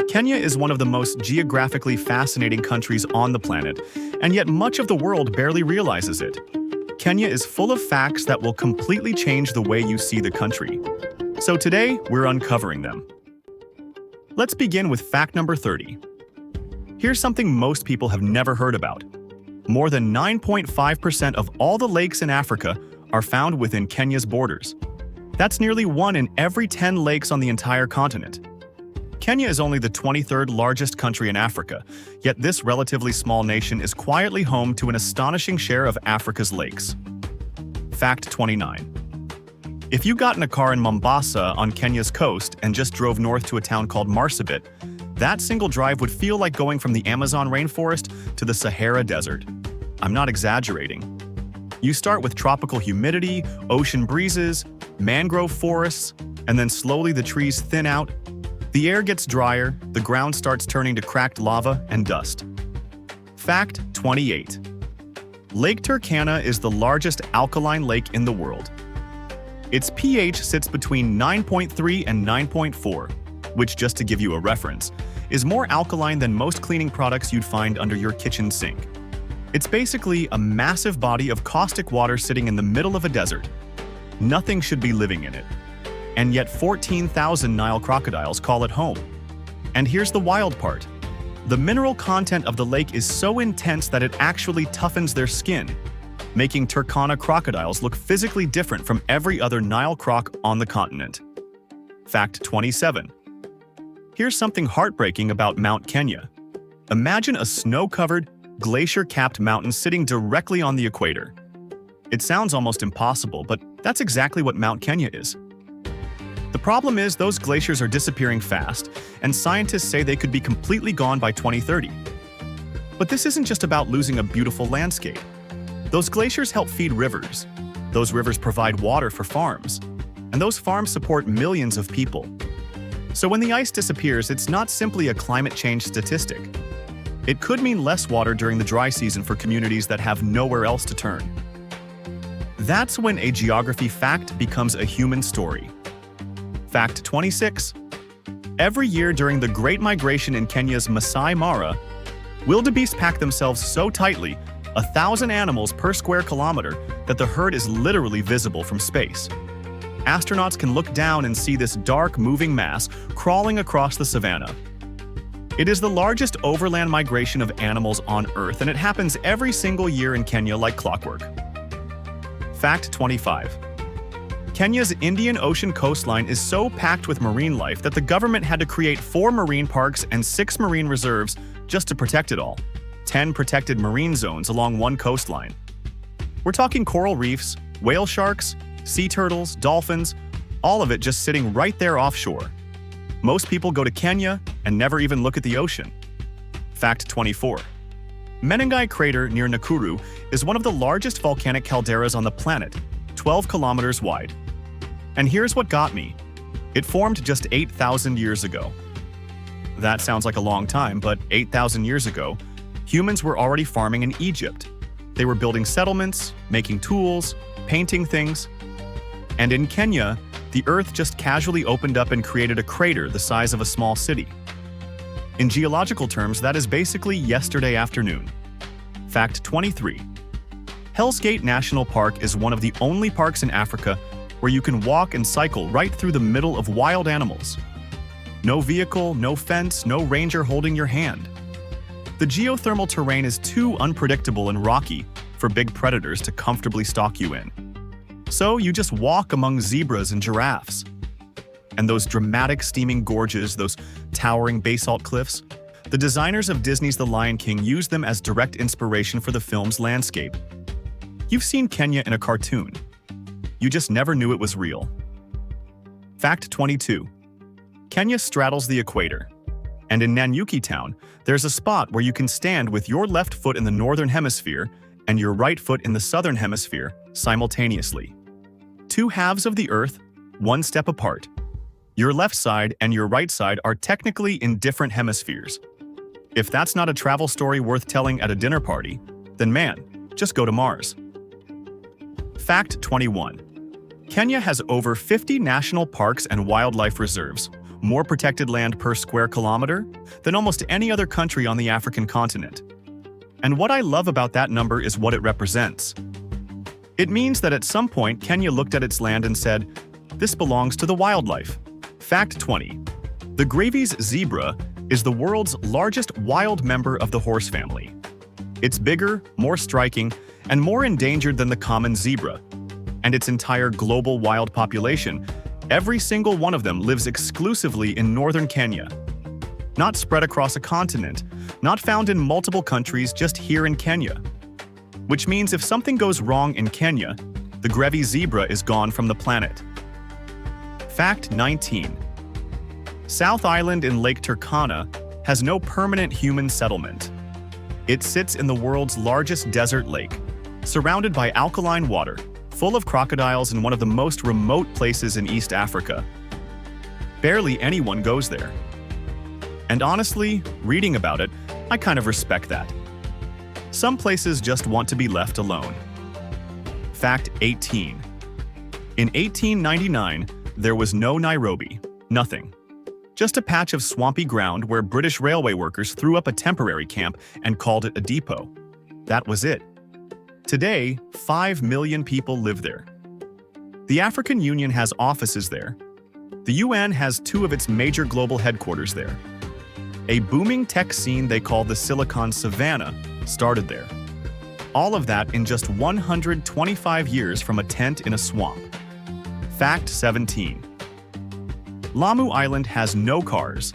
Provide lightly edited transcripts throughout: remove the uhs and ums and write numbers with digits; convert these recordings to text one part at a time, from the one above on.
Kenya is one of the most geographically fascinating countries on the planet, and yet much of the world barely realizes it. Kenya is full of facts that will completely change the way you see the country. So today, we're uncovering them. Let's begin with fact number 30. Here's something most people have never heard about. More than 9.5% of all the lakes in Africa are found within Kenya's borders. That's nearly 1 in every 10 lakes on the entire continent. Kenya is only the 23rd largest country in Africa, yet this relatively small nation is quietly home to an astonishing share of Africa's lakes. Fact 29. If you got in a car in Mombasa on Kenya's coast and just drove north to a town called Marsabit, that single drive would feel like going from the Amazon rainforest to the Sahara Desert. I'm not exaggerating. You start with tropical humidity, ocean breezes, mangrove forests, and then slowly the trees thin out. The air gets drier, the ground starts turning to cracked lava and dust. Fact 28. Lake Turkana is the largest alkaline lake in the world. Its pH sits between 9.3 and 9.4, which, just to give you a reference, is more alkaline than most cleaning products you'd find under your kitchen sink. It's basically a massive body of caustic water sitting in the middle of a desert. Nothing should be living in it. And yet 14,000 Nile crocodiles call it home. And here's the wild part. The mineral content of the lake is so intense that it actually toughens their skin, making Turkana crocodiles look physically different from every other Nile croc on the continent. Fact 27. Here's something heartbreaking about Mount Kenya. Imagine a snow-covered, glacier-capped mountain sitting directly on the equator. It sounds almost impossible, but that's exactly what Mount Kenya is. The problem is those glaciers are disappearing fast, and scientists say they could be completely gone by 2030. But this isn't just about losing a beautiful landscape. Those glaciers help feed rivers. Those rivers provide water for farms. And those farms support millions of people. So when the ice disappears, it's not simply a climate change statistic. It could mean less water during the dry season for communities that have nowhere else to turn. That's when a geography fact becomes a human story. Fact 26. Every year during the Great Migration in Kenya's Maasai Mara, wildebeest pack themselves so tightly, 1,000 animals per square kilometer, that the herd is literally visible from space. Astronauts can look down and see this dark, moving mass crawling across the savanna. It is the largest overland migration of animals on Earth, and it happens every single year in Kenya like clockwork. Fact 25. Kenya's Indian Ocean coastline is so packed with marine life that the government had to create 4 marine parks and 6 marine reserves just to protect it all. 10 protected marine zones along one coastline. We're talking coral reefs, whale sharks, sea turtles, dolphins, all of it just sitting right there offshore. Most people go to Kenya and never even look at the ocean. Fact 24. Menengai crater near Nakuru is one of the largest volcanic calderas on the planet, 12 kilometers wide. And here's what got me. It formed just 8,000 years ago. That sounds like a long time, but 8,000 years ago, humans were already farming in Egypt. They were building settlements, making tools, painting things. And in Kenya, the Earth just casually opened up and created a crater the size of a small city. In geological terms, that is basically yesterday afternoon. Fact 23. Hell's Gate National Park is one of the only parks in Africa where you can walk and cycle right through the middle of wild animals. No vehicle, no fence, no ranger holding your hand. The geothermal terrain is too unpredictable and rocky for big predators to comfortably stalk you in. So you just walk among zebras and giraffes. And those dramatic steaming gorges, those towering basalt cliffs, the designers of Disney's The Lion King used them as direct inspiration for the film's landscape. You've seen Kenya in a cartoon. You just never knew it was real. Fact 22. Kenya straddles the equator. And in Nanyuki town, there's a spot where you can stand with your left foot in the northern hemisphere and your right foot in the southern hemisphere simultaneously. 2 halves of the Earth, 1 step apart. Your left side and your right side are technically in different hemispheres. If that's not a travel story worth telling at a dinner party, then man, just go to Mars. Fact 21. Kenya has over 50 national parks and wildlife reserves, more protected land per square kilometer than almost any other country on the African continent. And what I love about that number is what it represents. It means that at some point, Kenya looked at its land and said, "This belongs to the wildlife." Fact 20. The Grevy's zebra is the world's largest wild member of the horse family. It's bigger, more striking, and more endangered than the common zebra. And its entire global wild population, every single one of them lives exclusively in northern Kenya. Not spread across a continent, not found in multiple countries, just here in Kenya. Which means if something goes wrong in Kenya, the Grevy zebra is gone from the planet. Fact 19. South Island in Lake Turkana has no permanent human settlement. It sits in the world's largest desert lake, surrounded by alkaline water, full of crocodiles in one of the most remote places in East Africa. Barely anyone goes there. And honestly, reading about it, I kind of respect that. Some places just want to be left alone. Fact 18. In 1899, there was no Nairobi, nothing. Just a patch of swampy ground where British railway workers threw up a temporary camp and called it a depot. That was it. Today, 5 million people live there. The African Union has offices there. The UN has 2 of its major global headquarters there. A booming tech scene they call the Silicon Savannah started there. All of that in just 125 years from a tent in a swamp. Fact 17. Lamu Island has no cars.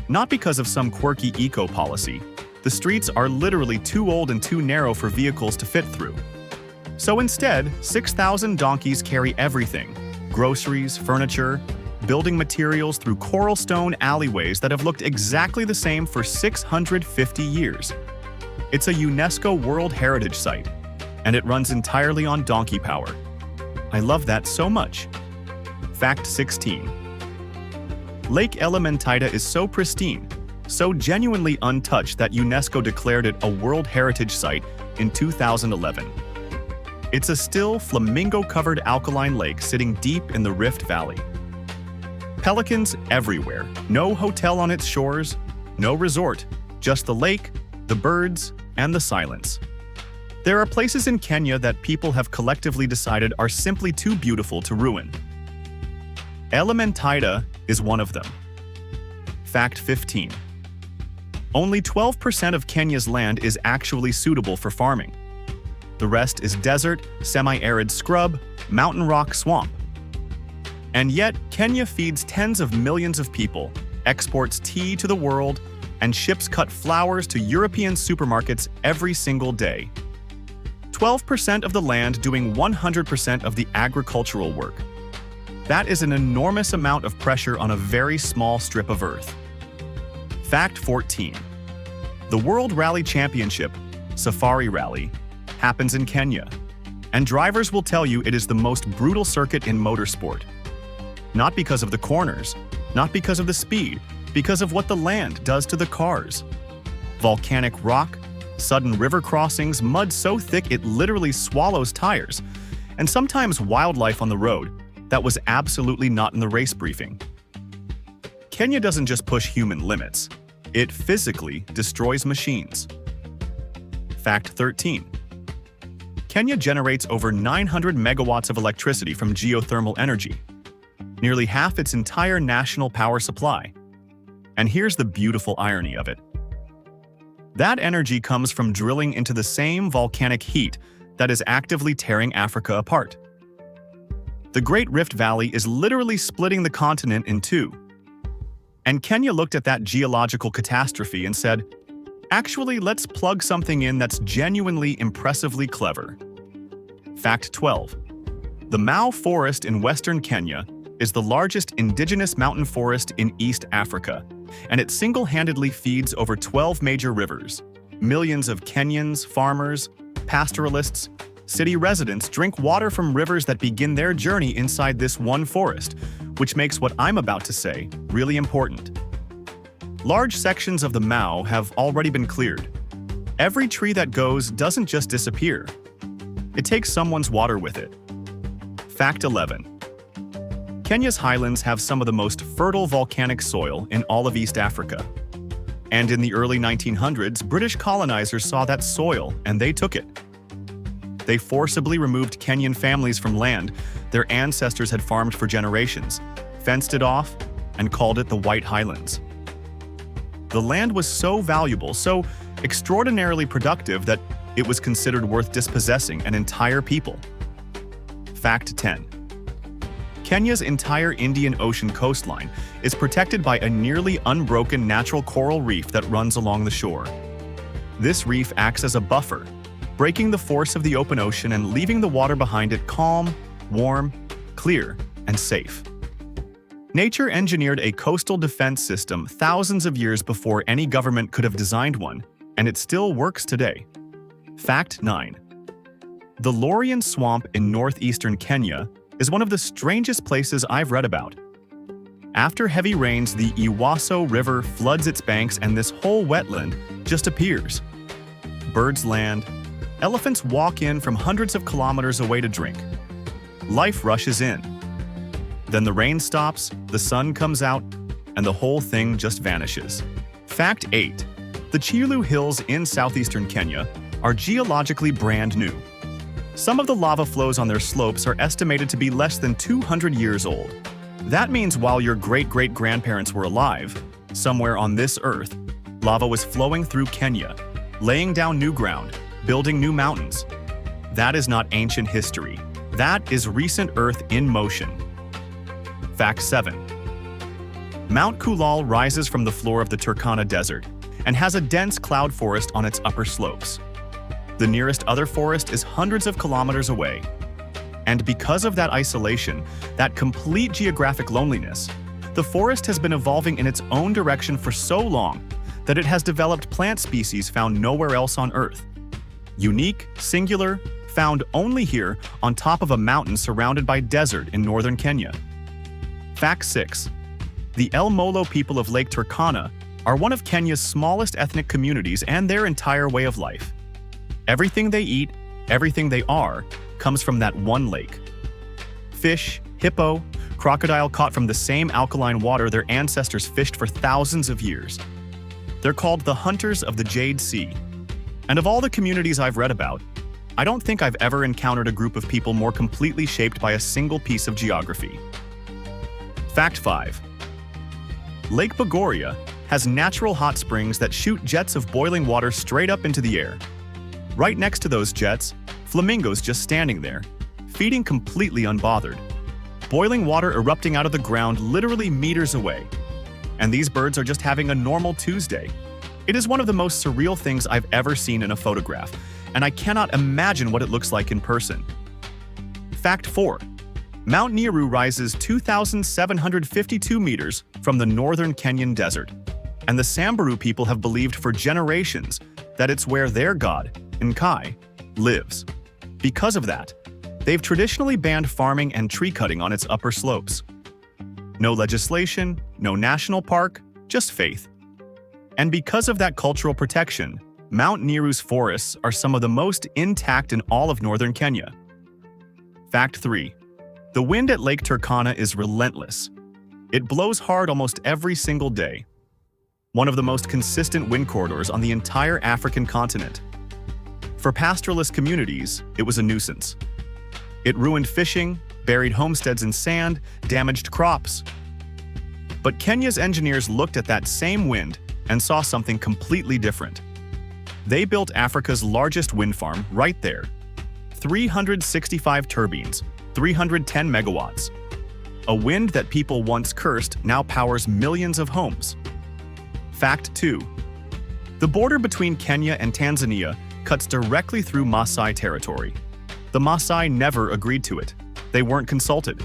Not because of some quirky eco-policy. The streets are literally too old and too narrow for vehicles to fit through. So instead, 6,000 donkeys carry everything: groceries, furniture, building materials through coral stone alleyways that have looked exactly the same for 650 years. It's a UNESCO World Heritage Site, and it runs entirely on donkey power. I love that so much. Fact 16. Lake Elementaita is so pristine, so genuinely untouched that UNESCO declared it a World Heritage Site in 2011. It's a still, flamingo-covered alkaline lake sitting deep in the Rift Valley. Pelicans everywhere, no hotel on its shores, no resort, just the lake, the birds, and the silence. There are places in Kenya that people have collectively decided are simply too beautiful to ruin. Elementaita is one of them. Fact 15. Only 12% of Kenya's land is actually suitable for farming. The rest is desert, semi-arid scrub, mountain rock swamp. And yet, Kenya feeds tens of millions of people, exports tea to the world, and ships cut flowers to European supermarkets every single day. 12% of the land doing 100% of the agricultural work. That is an enormous amount of pressure on a very small strip of earth. Fact 14. The World Rally Championship, Safari Rally, happens in Kenya, and drivers will tell you it is the most brutal circuit in motorsport. Not because of the corners, not because of the speed, because of what the land does to the cars. Volcanic rock, sudden river crossings, mud so thick it literally swallows tires, and sometimes wildlife on the road that was absolutely not in the race briefing. Kenya doesn't just push human limits, it physically destroys machines. Fact 13. Kenya generates over 900 megawatts of electricity from geothermal energy, nearly half its entire national power supply. And here's the beautiful irony of it. That energy comes from drilling into the same volcanic heat that is actively tearing Africa apart. The Great Rift Valley is literally splitting the continent in two. And Kenya looked at that geological catastrophe and said, actually, let's plug something in that's genuinely impressively clever. Fact 12. The Mau Forest in western Kenya is the largest indigenous mountain forest in East Africa, and it single-handedly feeds over 12 major rivers. Millions of Kenyans, farmers, pastoralists, city residents drink water from rivers that begin their journey inside this one forest, which makes what I'm about to say really important. Large sections of the Mau have already been cleared. Every tree that goes doesn't just disappear. It takes someone's water with it. Fact 11. Kenya's highlands have some of the most fertile volcanic soil in all of East Africa. And in the early 1900s, British colonizers saw that soil and they took it. They forcibly removed Kenyan families from land their ancestors had farmed for generations, fenced it off, and called it the White Highlands. The land was so valuable, so extraordinarily productive that it was considered worth dispossessing an entire people. Fact 10. Kenya's entire Indian Ocean coastline is protected by a nearly unbroken natural coral reef that runs along the shore. This reef acts as a buffer, breaking the force of the open ocean and leaving the water behind it calm, warm, clear, and safe. Nature engineered a coastal defense system thousands of years before any government could have designed one, and it still works today. Fact 9. The Lorian Swamp in northeastern Kenya is one of the strangest places I've read about. After heavy rains, the Ewaso River floods its banks and this whole wetland just appears. Birds land, elephants walk in from hundreds of kilometers away to drink. Life rushes in. Then the rain stops, the sun comes out, and the whole thing just vanishes. Fact 8. The Chyulu Hills in southeastern Kenya are geologically brand new. Some of the lava flows on their slopes are estimated to be less than 200 years old. That means while your great-great-grandparents were alive, somewhere on this earth, lava was flowing through Kenya, laying down new ground, building new mountains. That is not ancient history. That is recent Earth in motion. Fact 7. Mount Kulal rises from the floor of the Turkana Desert and has a dense cloud forest on its upper slopes. The nearest other forest is hundreds of kilometers away. And because of that isolation, that complete geographic loneliness, the forest has been evolving in its own direction for so long that it has developed plant species found nowhere else on Earth. Unique, singular, found only here on top of a mountain surrounded by desert in northern Kenya. Fact 6. The Molo people of Lake Turkana are one of Kenya's smallest ethnic communities and their entire way of life. Everything they eat, everything they are, comes from that one lake. Fish, hippo, crocodile caught from the same alkaline water their ancestors fished for thousands of years. They're called the Hunters of the Jade Sea. And of all the communities I've read about, I don't think I've ever encountered a group of people more completely shaped by a single piece of geography. Fact 5. Lake Bogoria has natural hot springs that shoot jets of boiling water straight up into the air. Right next to those jets, flamingos just standing there, feeding completely unbothered. Boiling water erupting out of the ground literally meters away. And these birds are just having a normal Tuesday. It is one of the most surreal things I've ever seen in a photograph, and I cannot imagine what it looks like in person. Fact 4. Mount Nyiru rises 2,752 meters from the northern Kenyan desert, and the Samburu people have believed for generations that it's where their god, Menengai, lives. Because of that, they've traditionally banned farming and tree cutting on its upper slopes. No legislation, no national park, just faith. And because of that cultural protection, Mount Nyiru's forests are some of the most intact in all of northern Kenya. Fact 3. The wind at Lake Turkana is relentless. It blows hard almost every single day. One of the most consistent wind corridors on the entire African continent. For pastoralist communities, it was a nuisance. It ruined fishing, buried homesteads in sand, damaged crops. But Kenya's engineers looked at that same wind and saw something completely different. They built Africa's largest wind farm right there. 365 turbines, 310 megawatts. A wind that people once cursed now powers millions of homes. Fact 2. The border between Kenya and Tanzania cuts directly through Maasai territory. The Maasai never agreed to it. They weren't consulted.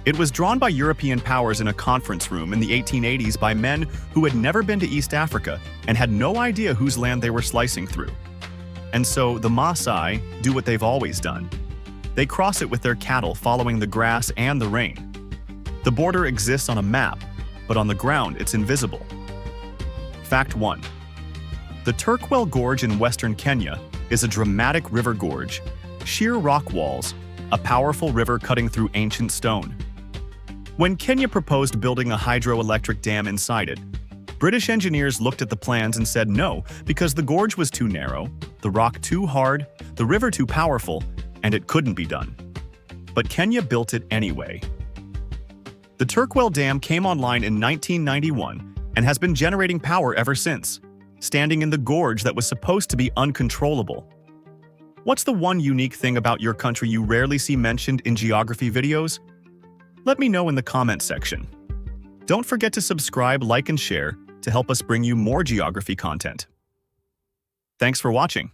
It was drawn by European powers in a conference room in the 1880s by men who had never been to East Africa and had no idea whose land they were slicing through. And so the Maasai do what they've always done. They cross it with their cattle following the grass and the rain. The border exists on a map, but on the ground it's invisible. Fact 1. The Turkwell Gorge in western Kenya is a dramatic river gorge, sheer rock walls, a powerful river cutting through ancient stone. When Kenya proposed building a hydroelectric dam inside it, British engineers looked at the plans and said no because the gorge was too narrow, the rock too hard, the river too powerful, and it couldn't be done. But Kenya built it anyway. The Turkwell Dam came online in 1991 and has been generating power ever since, standing in the gorge that was supposed to be uncontrollable. What's the one unique thing about your country you rarely see mentioned in geography videos? Let me know in the comment section. Don't forget to subscribe, like, and share to help us bring you more geography content. Thanks for watching.